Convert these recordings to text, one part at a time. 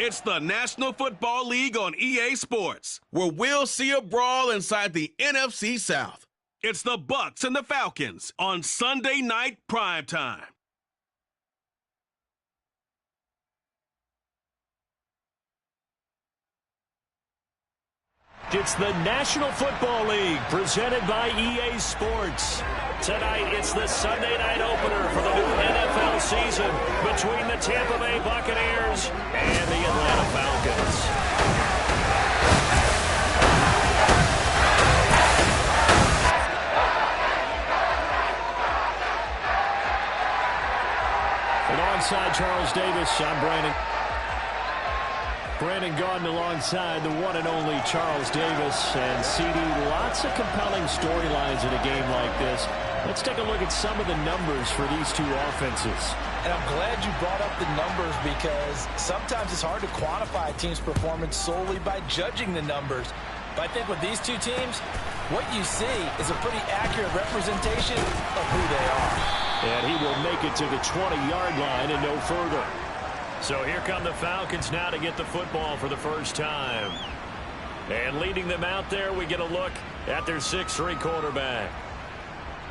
It's the National Football League on EA Sports, where we'll see a brawl inside the NFC South. It's the Bucs and the Falcons on Sunday Night Primetime. It's the National Football League presented by EA Sports. Tonight, it's the Sunday night opener for the new NFL season between the Tampa Bay Buccaneers and the Atlanta Falcons. Alongside Charles Davis, I'm Brandon Gaudin alongside the one and only Charles Davis. And CD, lots of compelling storylines in a game like this. Let's take a look at some of the numbers for these two offenses. And I'm glad you brought up the numbers, because sometimes it's hard to quantify a team's performance solely by judging the numbers. But I think with these two teams, what you see is a pretty accurate representation of who they are. And he will make it to the 20-yard line and no further. So here come the Falcons now to get the football for the first time. And leading them out there, we get a look at their 6'3" quarterback.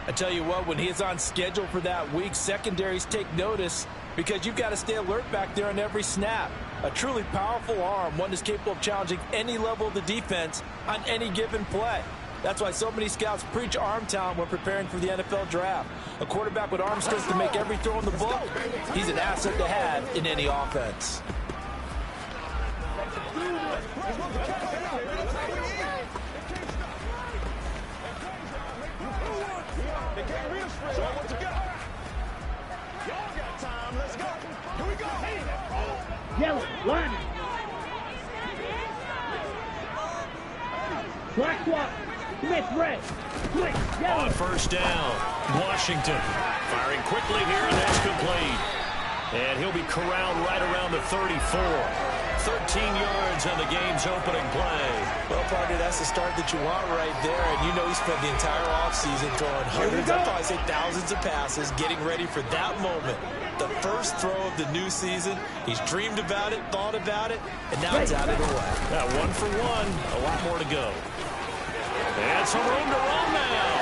I tell you what, when he's on schedule for that week, secondaries take notice, because you've got to stay alert back there on every snap. A truly powerful arm, one that's capable of challenging any level of the defense on any given play. That's why so many scouts preach arm talent when preparing for the NFL draft. A quarterback with arm strength to make every throw in the book, he's an asset to have in any offense. Yellow, line. Black swap. Smith, red. Switch, yellow. On first down, Washington firing quickly here, and that's complete. And he'll be corralled right around the 34. 13 yards on the game's opening play. Well, partner, that's the start that you want right there. And you know he spent the entire offseason throwing hundreds, I'd probably say thousands of passes, getting ready for that moment. The first throw of the new season. He's dreamed about it, thought about it, and now it's out of the way. Now 1 for 1, a lot more to go. And some room to run now.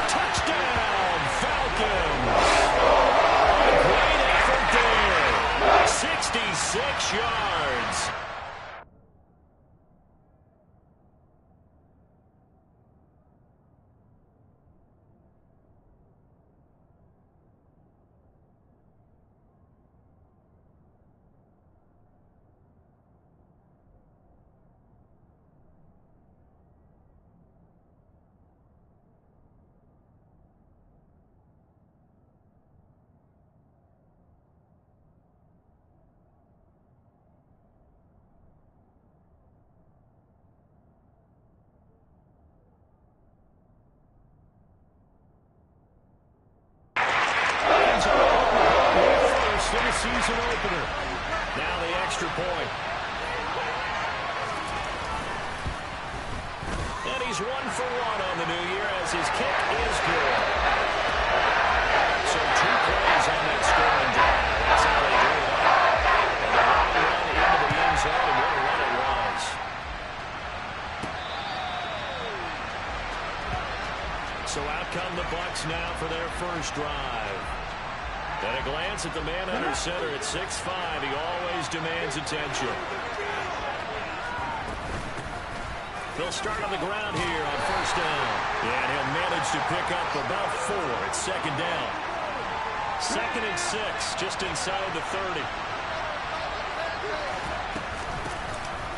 Touchdown, Falcons. Great effort there. 66 yards. Season opener. Now the extra point. And he's 1 for 1 on the new year as his kick is good. So 2 plays on that scoring drive. That's how they do it. And a long run into the end zone, and what a run it was. So out come the Bucs now for their first drive. And a glance at the man under center at 6'5". He always demands attention. They'll start on the ground here on first down. And he'll manage to pick up about 4 at second down. 2nd and 6, just inside the 30.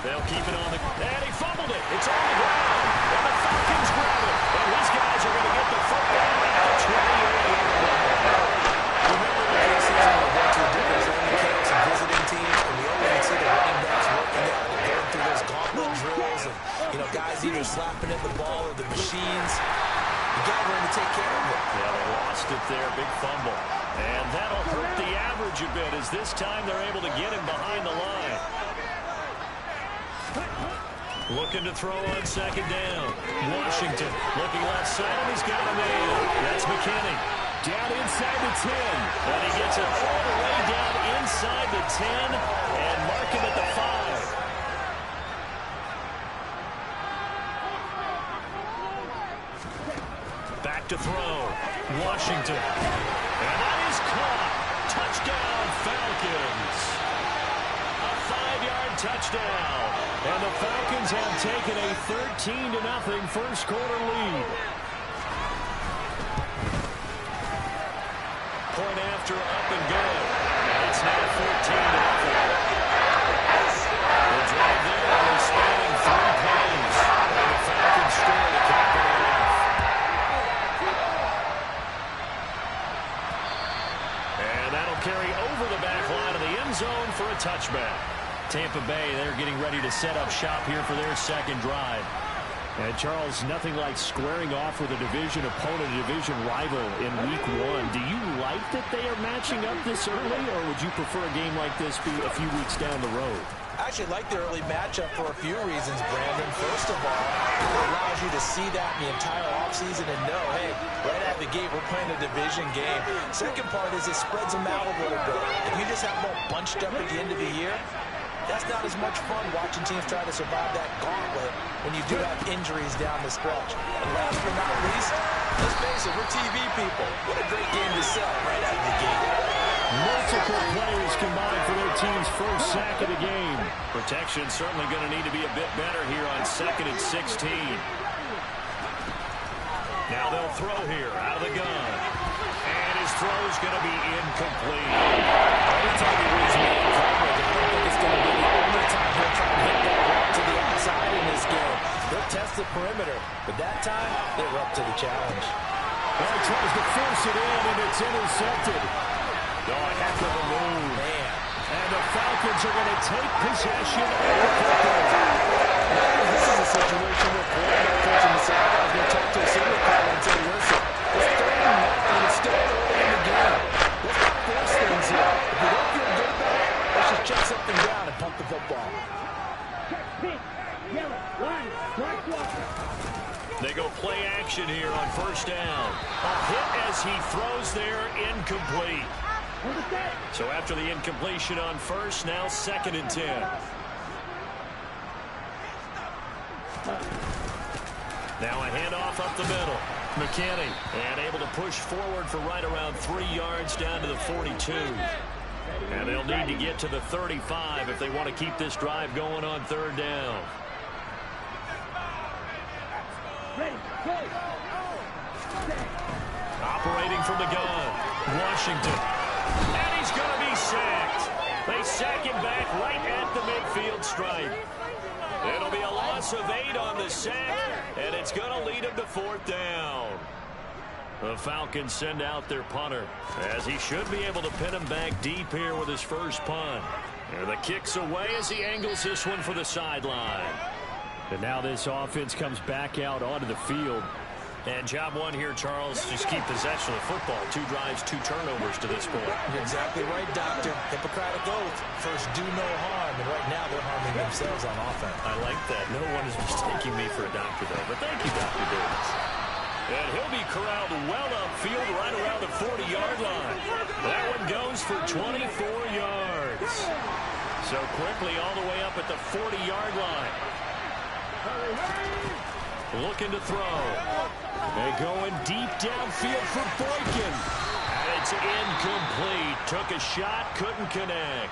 They'll keep it on the... And he fumbled it. It's on the ground. And the Falcons grab it. And these guys are going to get the football at the 28-yard line. Guys either slapping at the ball or the machines. You got to learn to take care of it. Yeah, they lost it there. Big fumble. And that'll hurt the average a bit, as this time they're able to get him behind the line. Looking to throw on second down. Washington looking left side, and he's got a man. That's McKinney. down inside the 10. And he gets it all the way down inside the 10 and mark him at the 5. Back to throw. Washington. And that is caught. Touchdown, Falcons. A 5-yard touchdown. And the Falcons have taken a 13-0 first quarter lead. Point after up and good. And it's now 14-0. The drive there is spanning 3 plays. And the Falcons score to cap it off. And that'll carry over the back line of the end zone for a touchback. Tampa Bay, they're getting ready to set up shop here for their second drive. And, Charles, nothing like squaring off with a division opponent, a division rival in Week 1. Do you like that they are matching up this early, or would you prefer a game like this be a few weeks down the road? I actually like the early matchup for a few reasons, Brandon. First of all, it allows you to see that in the entire offseason and know, hey, right out the gate, we're playing a division game. Second part is it spreads them out a little bit. If you just have them all bunched up at the end of the year, that's not as much fun watching teams try to survive that gauntlet when you do have injuries down the stretch. And last but not least, let's face it, we're TV people. What a great game to sell right out of the gate. Multiple players combined for their team's first sack of the game. Protection certainly going to need to be a bit better here on 2nd and 16. Now they'll throw here out of the gun. And his throw's going to be incomplete. Every time he reads me in coverage, I don't think it's going to be the only time he'll try to hit that ball to the outside in this game. They'll test the perimeter, but that time, they were up to the challenge. Well, he tries to force it in, and it's intercepted. Oh, a heck of a move. Man. And the Falcons are going to take possession of the football. This is a situation where quarterback coach on the sideline is going to talk to a signal caller and say, listen, it's 3-0 and it's still early in the game. Let's not force things here. If you don't feel good about it, let's just check something down and pump the football. Check, pitch, yellow, line, right block. They go play action here on first down. A hit as he throws there, incomplete. So after the incompletion on first, now 2nd and 10. Now a handoff up the middle. McKinney, and able to push forward for right around 3 yards down to the 42. And they'll need to get to the 35 if they want to keep this drive going on 3rd down. Operating from the gun, Washington. And he's going to be sacked. They sack him back right at the midfield stripe. It'll be a loss of 8 on the sack, and it's going to lead him to 4th down. The Falcons send out their punter, as he should be able to pin him back deep here with his first punt. And the kick's away as he angles this one for the sideline. And now this offense comes back out onto the field. And job one here, Charles, just keep possession of the football. 2 drives, 2 turnovers to this point. You're exactly right, Doctor. Hippocratic oath. First, do no harm. And right now, they're harming themselves on offense. I like that. No one is mistaking me for a doctor, though. But thank you, Dr. Davis. And he'll be corralled well upfield right around the 40-yard line. That one goes for 24 yards. So quickly all the way up at the 40-yard line. Looking to throw. They're going deep downfield for Boykin. And it's incomplete. Took a shot, couldn't connect.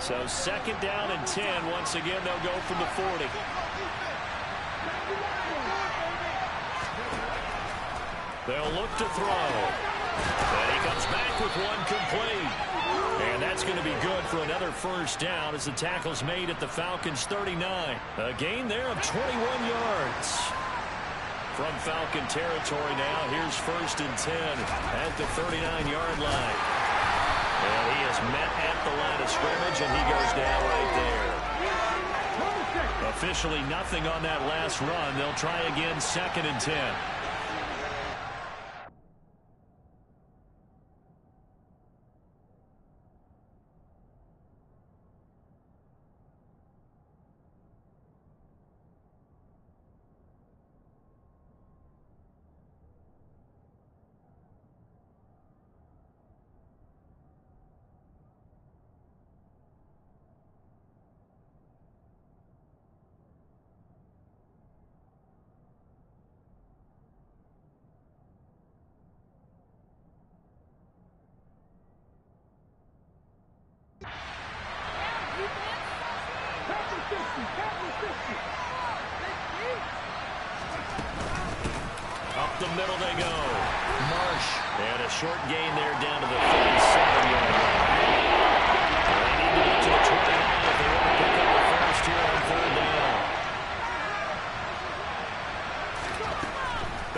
So 2nd down and 10. Once again, they'll go from the 40. They'll look to throw. And he comes back with one complete. And that's going to be good for another first down as the tackle's made at the Falcons' 39. A gain there of 21 yards. From Falcon territory now, here's 1st and 10 at the 39-yard line. And he is met at the line of scrimmage, and he goes down right there. Officially nothing on that last run. They'll try again 2nd and 10. middle they go. Marsh. And a short gain there down to the 37-yard line. They need to get to the 29 if they want to pick up the first here on third down.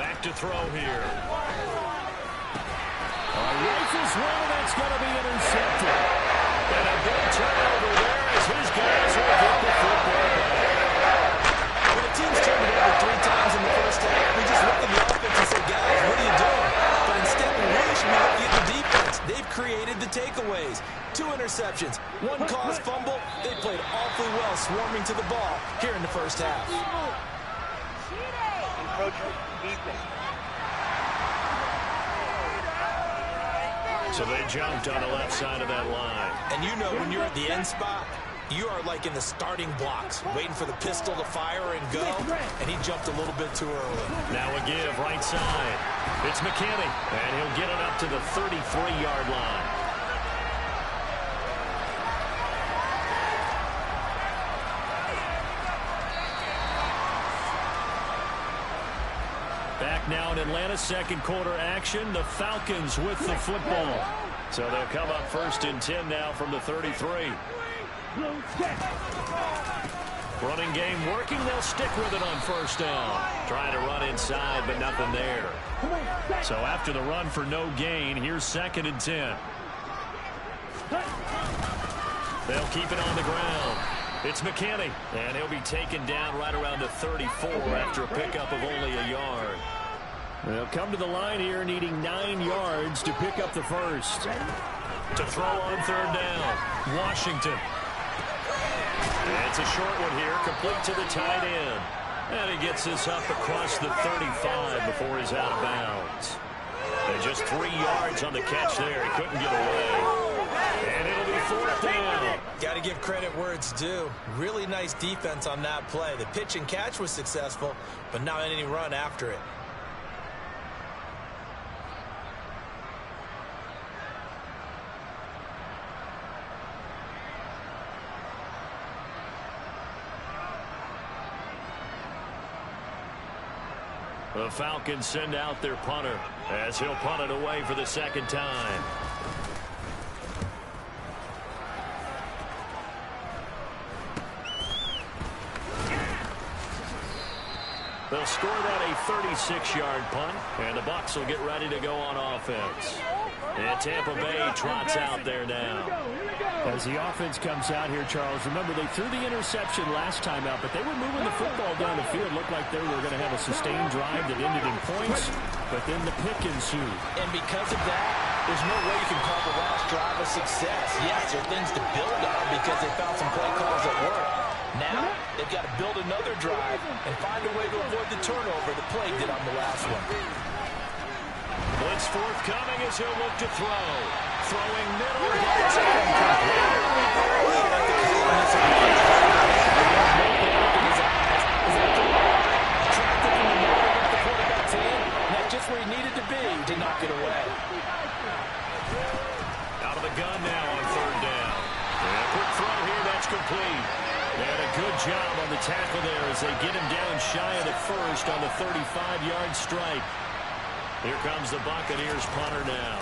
Back to throw here. Rifles one, and that's going to be intercepted. And a big turnover there as his guys will get the football back. When a team's turned it over 3 times in the first half, we just look at the offense and say, guys, what are you doing? But instead, we really should be looking at the defense. They've created the takeaways. 2 interceptions, 1 caused fumble. They played awfully well swarming to the ball here in the first half. Encroachment defense. So they jumped on the left side of that line. And you know when you're at the end spot, you are like in the starting blocks, waiting for the pistol to fire and go, and he jumped a little bit too early. Now a give, right side. It's McKinney, and he'll get it up to the 33-yard line. Back now in Atlanta's second quarter action, the Falcons with the football. So they'll come up first and 10 now from the 33. Running game working, they'll stick with it on first down. Trying to run inside, but nothing there. So after the run for no gain, here's second and 10. They'll keep it on the ground. It's McKinney, and he'll be taken down right around the 34 after a pickup of only a yard. They'll come to the line here needing 9 yards to pick up the first. To throw on third down, Washington. And it's a short one here, complete to the tight end. And he gets this up across the 35 before he's out of bounds. And just 3 yards on the catch there. He couldn't get away. And it'll be fourth down. Got to give credit where it's due. Really nice defense on that play. The pitch and catch was successful, but not any run after it. The Falcons send out their punter as he'll punt it away for the second time. They'll score that a 36-yard punt, and the Bucs will get ready to go on offense. And Tampa Bay trots out there now. As the offense comes out here, Charles, remember they threw the interception last time out, but they were moving the football down the field. Looked like they were going to have a sustained drive that ended in points, but then the pick ensued. And because of that, there's no way you can call the last drive a success. Yes, there are things to build on because they found some play calls that work. Now, they've got to build another drive and find a way to avoid the turnover the play did on the last one. Blitz forthcoming as he'll look to throw. Throwing middle, it's incomplete. Just where he needed to be to knock it away. Out of the gun now on third down. And a quick throw here, that's complete. And a good job on the tackle there as they get him down shy of the first on the 35-yard strike. Here comes the Buccaneers punter now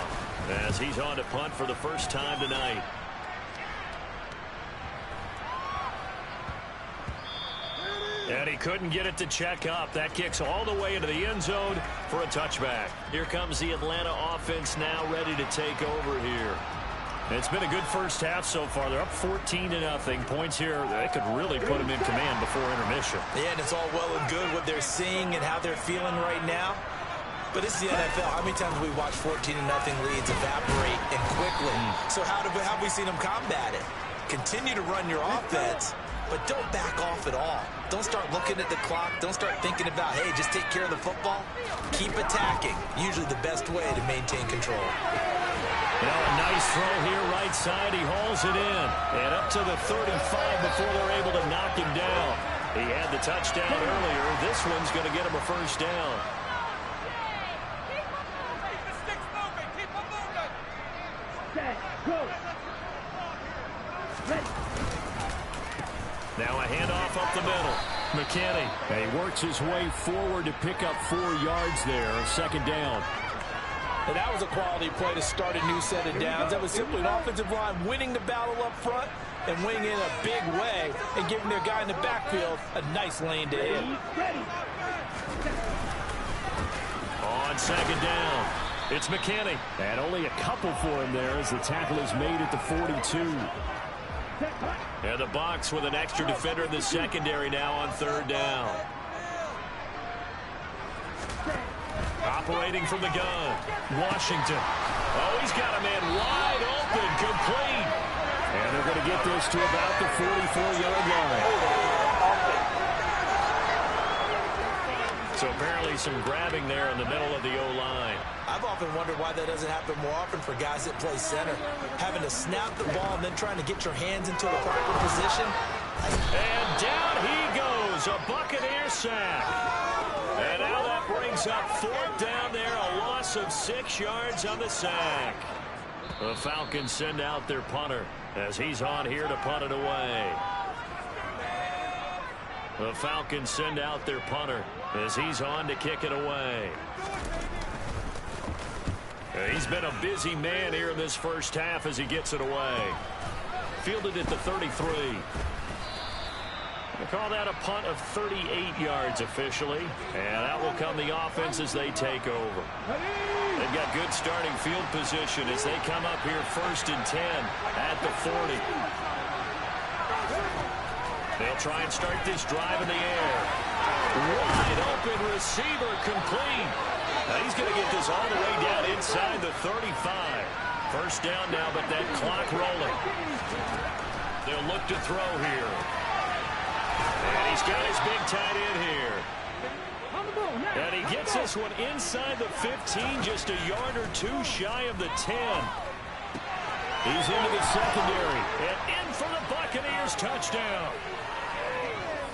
as he's on to punt for the first time tonight. And he couldn't get it to check up. That kicks all the way into the end zone for a touchback. Here comes the Atlanta offense now ready to take over here. It's been a good first half so far. They're up 14-0. Points here, they could really put them in command before intermission. Yeah, and it's all well and good what they're seeing and how they're feeling right now. But this is the NFL. How many times have we watched 14-0 leads evaporate and quickly? So how have we seen them combat it? Continue to run your offense, but don't back off at all. Don't start looking at the clock. Don't start thinking about, hey, just take care of the football. Keep attacking. Usually the best way to maintain control. Well, a nice throw here right side. He hauls it in. And up to the 35 before they're able to knock him down. He had the touchdown earlier. This one's going to get him a first down. Now a handoff up the middle. McKinney. And he works his way forward to pick up 4 yards there. Second down. And that was a quality play to start a new set of downs. That was simply an offensive line winning the battle up front and winning in a big way and giving their guy in the backfield a nice lane to hit. On second down, it's McKinney. And only a couple for him there as the tackle is made at the 42. And the box with an extra defender in the secondary now on third down. Operating from the gun, Washington. Oh, he's got a man wide open, complete. And they're going to get this to about the 44-yard line. So apparently some grabbing there in the middle of the O-line. I've often wondered why that doesn't happen more often for guys that play center. Having to snap the ball and then trying to get your hands into a proper position. And down he goes, a Buccaneer sack. And now that brings up 4th down there, a loss of 6 yards on the sack. The Falcons send out their punter as he's on here to punt it away. The Falcons send out their punter as he's on to kick it away. He's been a busy man here in this first half as he gets it away. Fielded at the 33. They call that a punt of 38 yards officially. And out will come the offense as they take over. They've got good starting field position as they come up here 1st and 10 at the 40. They'll try and start this drive in the air. Wide open receiver complete. Now he's going to get this all the way down inside the 35. First down now, but that clock rolling. They'll look to throw here. And he's got his big tight end here. And he gets this one inside the 15, just a yard or 2 shy of the 10. He's into the secondary. And in for the Buccaneers touchdown.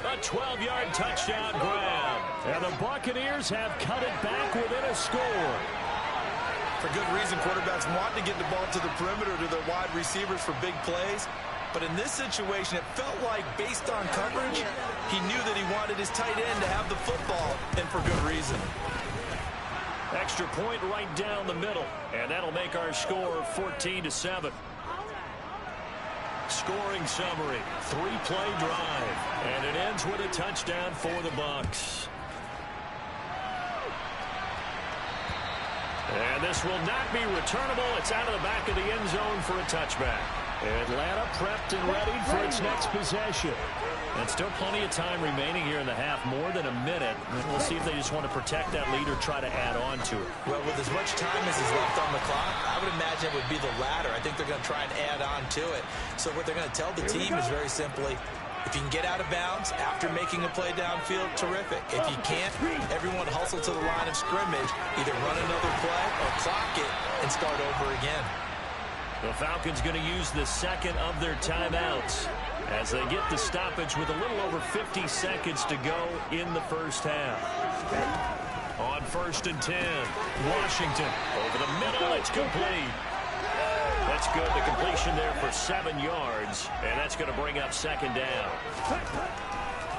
A 12-yard touchdown grab. And the Buccaneers have cut it back within a score. For good reason, quarterbacks want to get the ball to the perimeter to their wide receivers for big plays. But in this situation, it felt like, based on coverage, he knew that he wanted his tight end to have the football, and for good reason. Extra point right down the middle, and that'll make our score 14-7. Scoring summary, 3-play drive, and it ends with a touchdown for the Bucs. And this will not be returnable. It's out of the back of the end zone for a touchback. Atlanta prepped and ready for its next possession. And still plenty of time remaining here in the half, more than a minute. And we'll see if they just want to protect that lead or try to add on to it. Well, with as much time as is left on the clock, I would imagine it would be the latter. I think they're going to try and add on to it. So what they're going to tell the team is very simply, if you can get out of bounds after making a play downfield, terrific. If you can't, everyone hustle to the line of scrimmage, either run another play or clock it and start over again. The Falcons going to use the second of their timeouts as they get the stoppage with a little over 50 seconds to go in the first half. On 1st and 10, Washington over the middle, it's complete. That's good. The completion there for 7 yards, and that's going to bring up second down.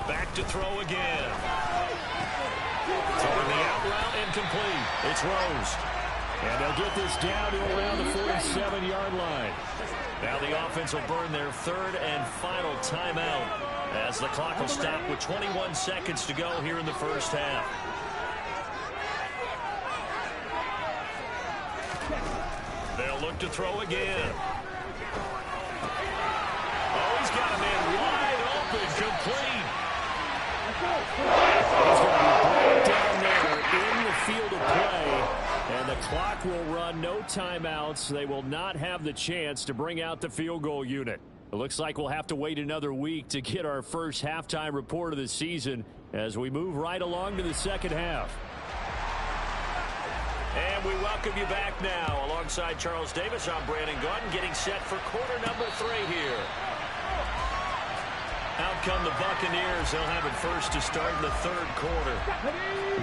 Back to throw again. Throwing the out route, incomplete. It's Rose. And they'll get this down to around the 47-yard line. Now the offense will burn their 3rd and final timeout as the clock will stop with 21 seconds to go here in the first half. They'll look to throw again. Oh, he's got a man wide open, complete. He's going to be brought down there in the field of play. And the clock will run, no timeouts. They will not have the chance to bring out the field goal unit. It looks like we'll have to wait another week to get our first halftime report of the season as we move right along to the second half. And we welcome you back now. Alongside Charles Davis, I'm Brandon Gaudin, getting set for quarter number 3 here. Out come the Buccaneers. They'll have it first to start in the third quarter.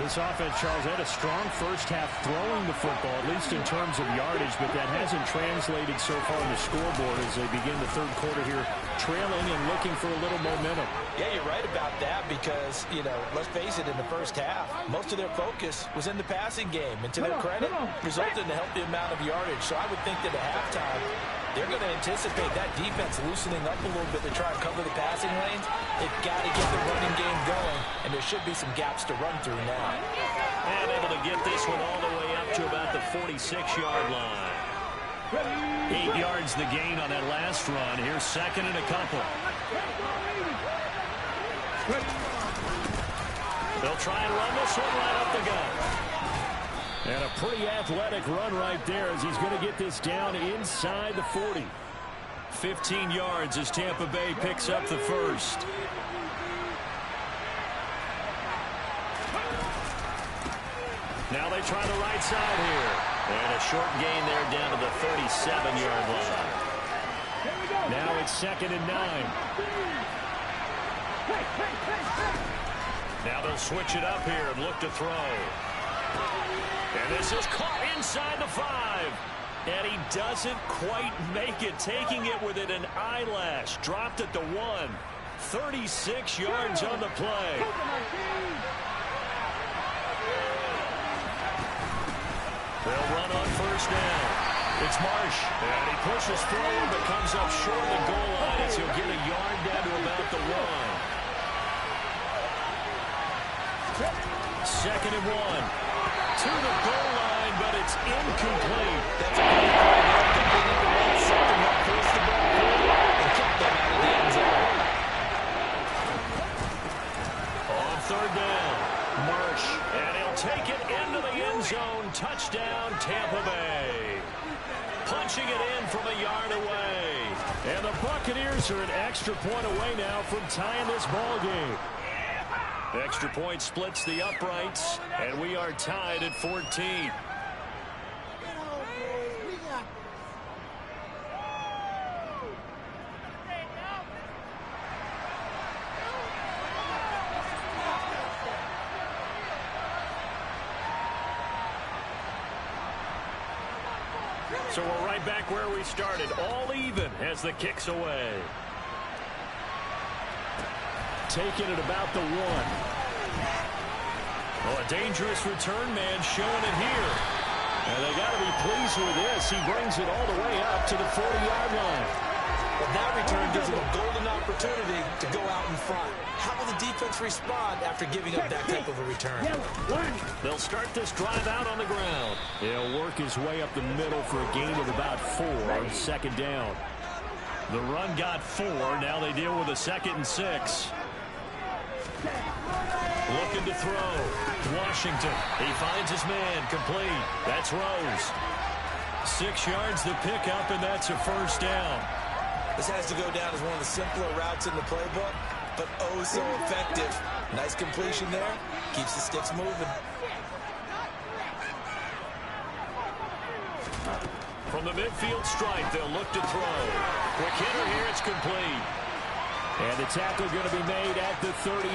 This offense, Charles, had a strong first half throwing the football, at least in terms of yardage, but that hasn't translated so far on the scoreboard as they begin the third quarter here, trailing and looking for a little momentum. Yeah, you're right about that because, let's face it, in the first half, most of their focus was in the passing game. And to their credit, resulted in a healthy amount of yardage. So I would think that at halftime, they're going to anticipate that defense loosening up a little bit to try and cover the passing lanes. They've got to get the running game going, and there should be some gaps to run through now. And able to get this one all the way up to about the 46-yard line. 8 yards the gain on that last run. Here's second and a couple. They'll try and run this one right up the gut. And a pretty athletic run right there as he's going to get this down inside the 40. 15 yards as Tampa Bay picks up the first. Now they try the right side here. And a short gain there down to the 37-yard line. Now it's second and 9. Now they'll switch it up here and look to throw. And this is caught inside the 5. And he doesn't quite make it, taking it within an eyelash. Dropped at the 1. 36 yards on the play. They'll run on first down. It's Marsh. And he pushes forward but comes up short of the goal line as he'll get a yard down to about the 1. Second and 1. To the goal line, but it's incomplete. That's a great call there. Completing the run, something that pulls the ball forward and kept them out of the end zone. On third down, Marsh. And he'll take it into the end zone. Touchdown, Tampa Bay. Punching it in from a yard away. And the Buccaneers are an extra point away now from tying this ball game. Extra point splits the uprights, and we are tied at 14. So we're right back where we started, all even as the kick's away. Taking it about the 1. Well, a dangerous return man showing it here. And they got to be pleased with this. He brings it all the way up to the 40-yard line. But that return gives them a golden opportunity to go out in front. How will the defense respond after giving up that type of a return? They'll start this drive out on the ground. He'll work his way up the middle for a gain of about 4 on second down. The run got 4. Now they deal with a 2nd and 6. Looking to throw. Washington. He finds his man. Complete. That's Rose. 6 yards the pickup, and that's a first down. This has to go down as one of the simpler routes in the playbook, but oh so effective. Nice completion there. Keeps the sticks moving. From the midfield stripe, they'll look to throw. Quick hitter here. It's complete. And the tackle going to be made at the 38.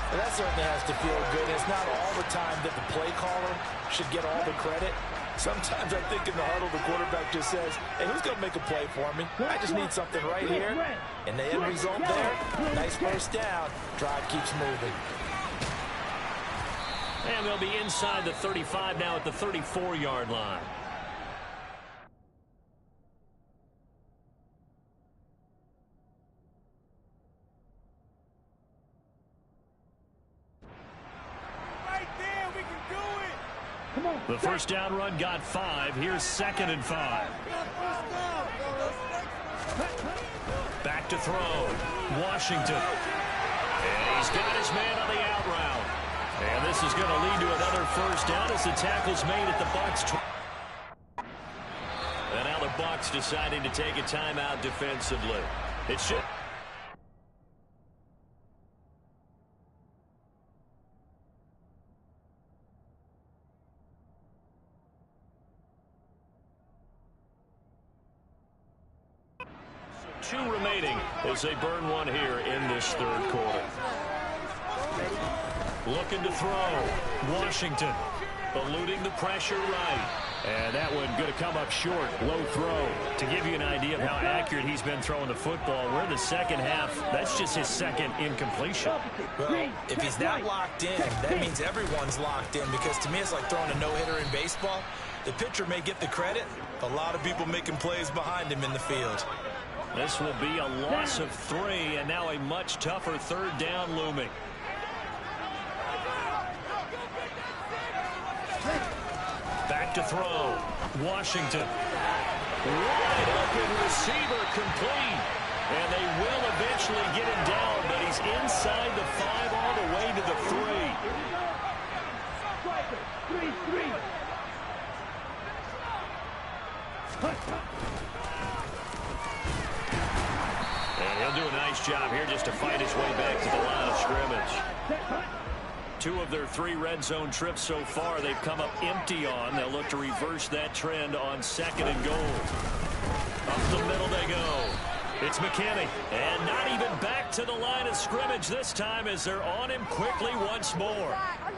Well, that certainly has to feel good. It's not all the time that the play caller should get all the credit. Sometimes I think in the huddle, the quarterback just says, hey, who's going to make a play for me? I just need something right here. And the end result there, nice first down. Drive keeps moving. And they'll be inside the 35 now at the 34-yard line. The first down run got 5. Here's 2nd and 5. Back to throw. Washington. And he's got his man on the out route. And this is going to lead to another first down as the tackle's made at the Bucs. And now the Bucs deciding to take a timeout defensively. It should... 2 remaining as they burn one here in this third quarter. Looking to throw. Washington eluding the pressure right. And that one going to come up short. Low throw. To give you an idea of how accurate he's been throwing the football, we're in the second half. That's just his second incompletion. Well, if he's not locked in, that means everyone's locked in, because to me it's like throwing a no-hitter in baseball. The pitcher may get the credit. A lot of people making plays behind him in the field. This will be a loss of 3, and now a much tougher third down looming. Back to throw. Washington. Wide open receiver, complete. And they will eventually get him down, but he's inside the 5 all the way to the 3. And he'll do a nice job here just to fight his way back to the line of scrimmage. 2 of their 3 red zone trips so far they've come up empty on. They'll look to reverse that trend on 2nd and goal. Up the middle they go. It's McKinney. And not even back to the line of scrimmage this time as they're on him quickly once more.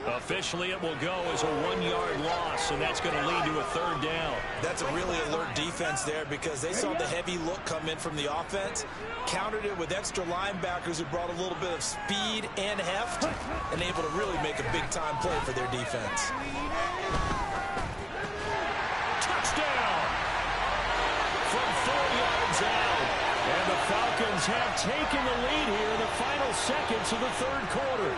Officially, it will go as a 1-yard loss, and that's going to lead to a 3rd down. That's a really alert defense there, because they saw the heavy look come in from the offense, countered it with extra linebackers who brought a little bit of speed and heft, and able to really make a big-time play for their defense. Touchdown! From 4 yards out. And the Falcons have taken the lead here in the final seconds of the third quarter.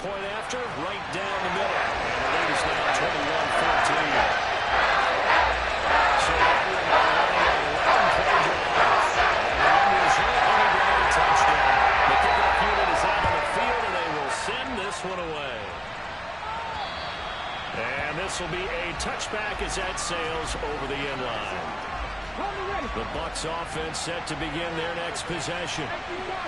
Point after, right down the middle. And the lead is now 21-14. So that will be an 11-play drive. And the result will be a touchdown. The kickoff unit is out on the field, and they will send this one away. And this will be a touchback as that sails over the end line. The Bucs offense set to begin their next possession.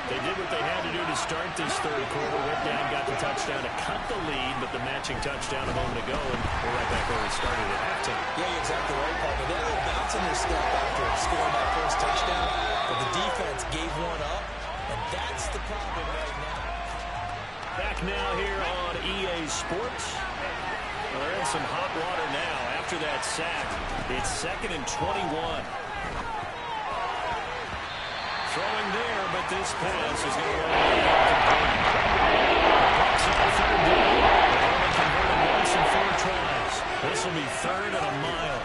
They did what they had to do to start this third quarter. Went down, got the touchdown to cut the lead, but the matching touchdown a moment ago, and we're right back where we started at halftime. Yeah, you're exactly right, Paul. But they're bounce in their step after scoring that first touchdown. But the defense gave one up, and that's the problem right now. Back now here on EA Sports. Well, they're in some hot water now after that sack. It's 2nd and 21. Throwing there, but this pass is going to run incomplete. Bucs on 3rd down. They've only converted once in 4 tries. This will be 3rd and a mile.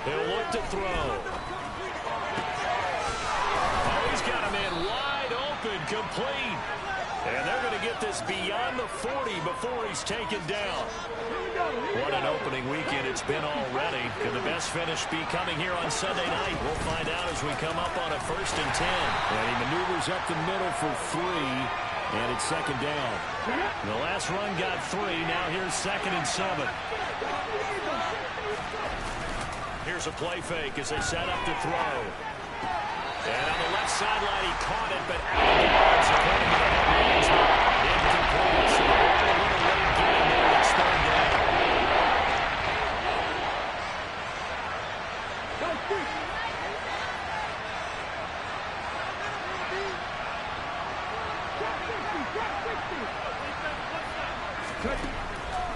They'll look to throw. Oh, he's got a man wide open, complete. And they're going to get this beyond the 40 before he's taken down. What an opening weekend it's been already. Could the best finish be coming here on Sunday night? We'll find out as we come up on a 1st and 10. And he maneuvers up the middle for 3, and it's 2nd down. The last run got 3. Now here's 2nd and 7. Here's a play fake as they set up to throw. And on the left sideline, he caught it, but out of bounds, according to the head management. Incomplete. So a little late game there. It's 3rd down.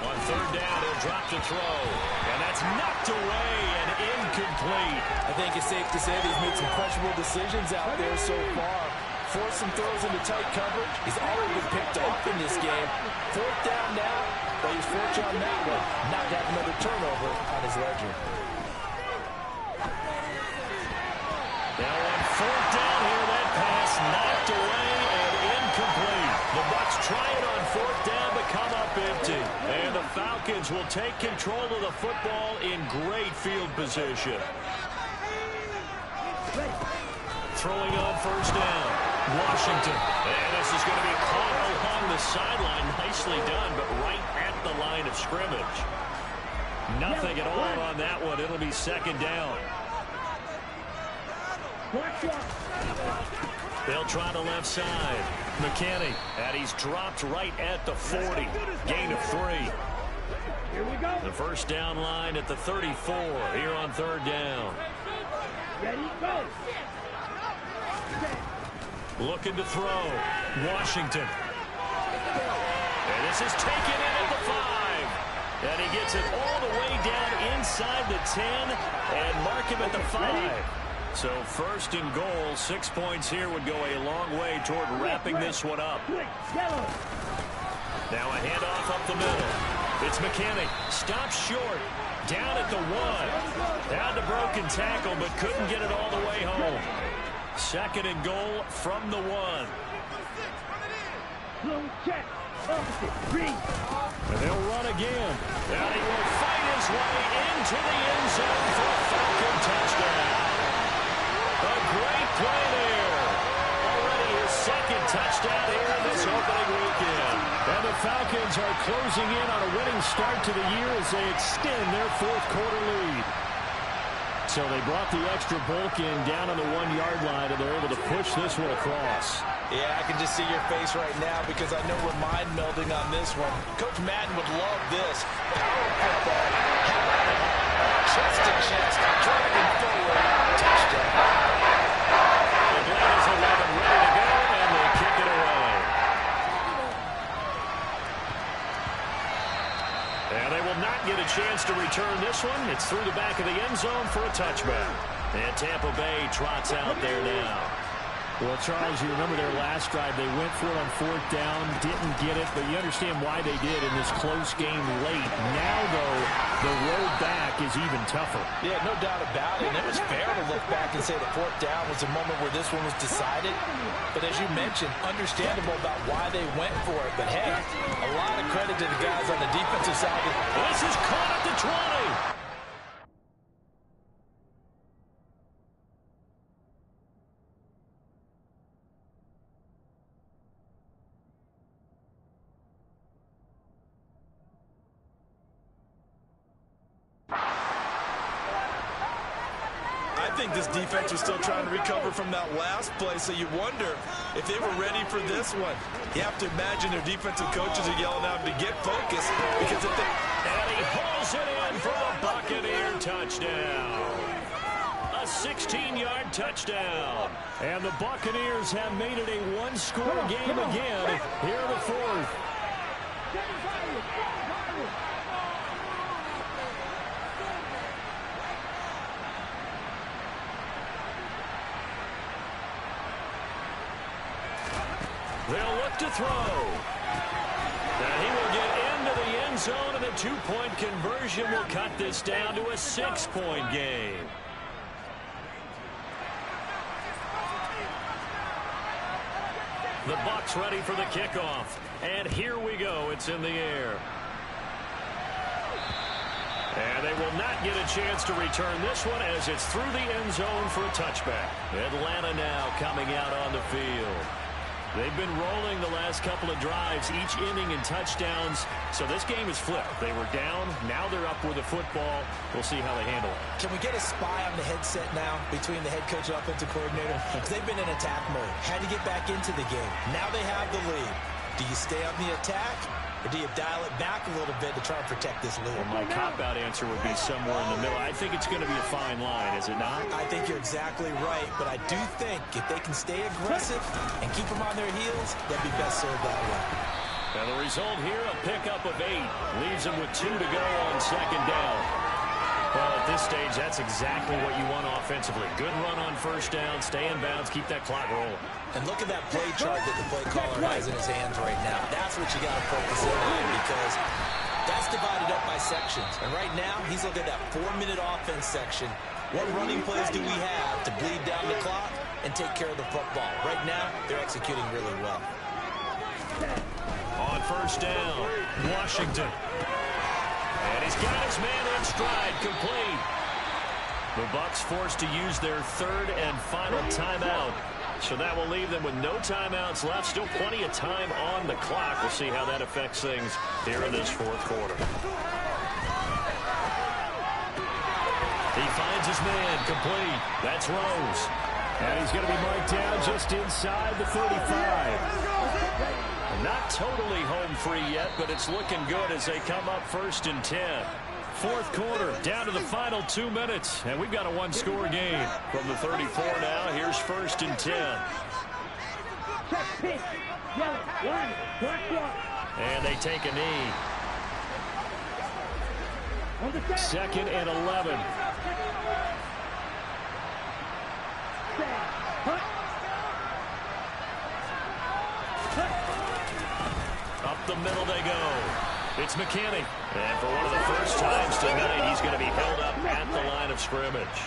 On 3rd down, he'll drop to throw. And that's knocked away and incomplete. I think it's safe to say that he's made some questionable decisions out there so far. Forced some throws into tight coverage. He's already been picked off in this game. 4th down now, but he's fortunate on that one. Not to have another turnover on his ledger. Now on 4th down here, that pass knocked away and incomplete. The Bucs try it on 4th down but come up empty. And the Falcons will take control of the football in great field position. Throwing on 1st down. Washington. And this is going to be caught along the sideline. Nicely done, but right at the line of scrimmage. Nothing at all on that one. It'll be 2nd down. They'll try the left side. McKinney. And he's dropped right at the 40. Gain of 3. Here we go. The first down line at the 34 here on third down. Ready, go. Looking to throw. Washington. And this is taken in at the 5. And he gets it all the way down inside the 10 and mark him at the 5. So first and goal, 6 points here would go a long way toward wrapping this one up. Now a handoff up the middle. It's McKinney. Stops short. Down at the 1. Down to broken tackle, but couldn't get it all the way home. Second and goal from the 1. Check. And they'll run again. And he will fight his way into the end zone for a Falcon touchdown. A great play there. Already his second touchdown here in this opening weekend. And the Falcons are closing in on a winning start to the year as they extend their fourth quarter lead. So they brought the extra bulk in down on the 1-yard line, and they're able to push this one across. Yeah, I can just see your face right now because I know we're mind melding on this one. Coach Madden would love this. Power football. Chest to chest. Driving forward. Touchdown. The Blade is 11 ready to go, and they kick it away. And they will not get a chance to return this one. It's through the back of the end zone for a touchback. And Tampa Bay trots out there now. Well, Charles, you remember their last drive. They went for it on fourth down, didn't get it, but you understand why they did in this close game late. Now, though, the road back is even tougher. Yeah, no doubt about it. And it was fair to look back and say the fourth down was a moment where this one was decided. But as you mentioned, understandable about why they went for it. But, hey, a lot of credit to the guys on the defensive side. This is caught at the 20. I think this defense was still trying to recover from that last play, so you wonder if they were ready for this one. You have to imagine their defensive coaches are yelling at them to get focused because if they... And he pulls it in for a Buccaneer touchdown. A 16-yard touchdown. And the Buccaneers have made it a one-score game again here in the fourth. They'll look to throw. And he will get into the end zone, and the 2-point conversion will cut this down to a 6-point game. The Bucs ready for the kickoff. And here we go. It's in the air. And they will not get a chance to return this one as it's through the end zone for a touchback. Atlanta now coming out on the field. They've been rolling the last couple of drives, each inning in touchdowns. So this game is flipped. They were down. Now they're up with the football. We'll see how they handle it. Can we get a spy on the headset now between the head coach and offensive coordinator? Because they've been in attack mode. Had to get back into the game. Now they have the lead. Do you stay on the attack? Or do you dial it back a little bit to try and protect this lead? Well, my cop-out answer would be somewhere in the middle. I think it's going to be a fine line, is it not? I think you're exactly right, but I do think if they can stay aggressive and keep them on their heels, they'll be best served that way. And the result here, a pickup of 8. Leaves them with 2 to go on second down. Well, at this stage, that's exactly what you want offensively. Good run on first down, stay in bounds, keep that clock rolling. And look at that play chart that the play caller has in his hands right now. That's what you got to focus in on because that's divided up by sections. And right now, he's looking at that 4-minute offense section. What running plays do we have to bleed down the clock and take care of the football? Right now, they're executing really well. On first down, Washington. And he's got his man in stride, complete. The Bucs forced to use their third and final timeout. So that will leave them with no timeouts left. Still plenty of time on the clock. We'll see how that affects things here in this fourth quarter. He finds his man, complete. That's Rose. And he's going to be marked down just inside the 35. And Not totally home free yet, but it's looking good as they come up 1st and 10. Fourth quarter, down to the final 2 minutes, and we've got a one-score game. From the 34 now, here's 1st and 10. Check, pitch, yellow, line, black block. And they take a knee. On the set. 2nd and 11. Set. Hut. Up the middle they go. It's McKinney. And for one of the first times tonight, he's going to be held up at the line of scrimmage.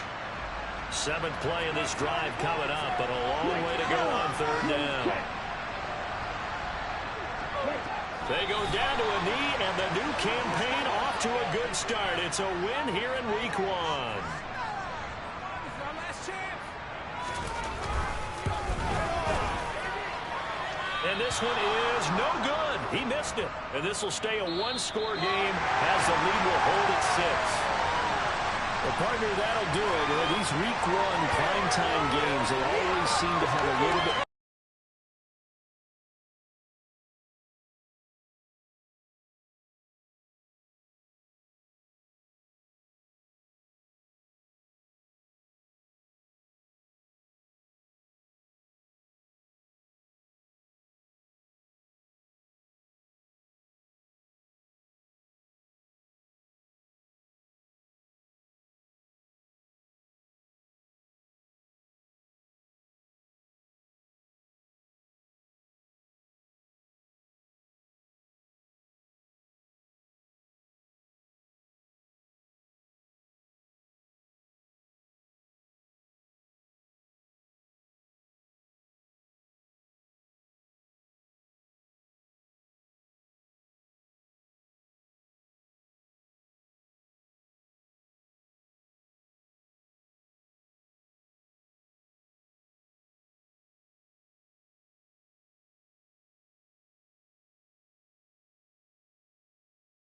7th play in this drive coming up, but a long way to go on 3rd down. They go down to a knee, and the new campaign off to a good start. It's a win here in week 1. And this one is no good. He missed it. And this will stay a one-score game as the lead will hold at 6. Well, partner, that'll do it. These week 1 primetime games, they always seem to have a little bit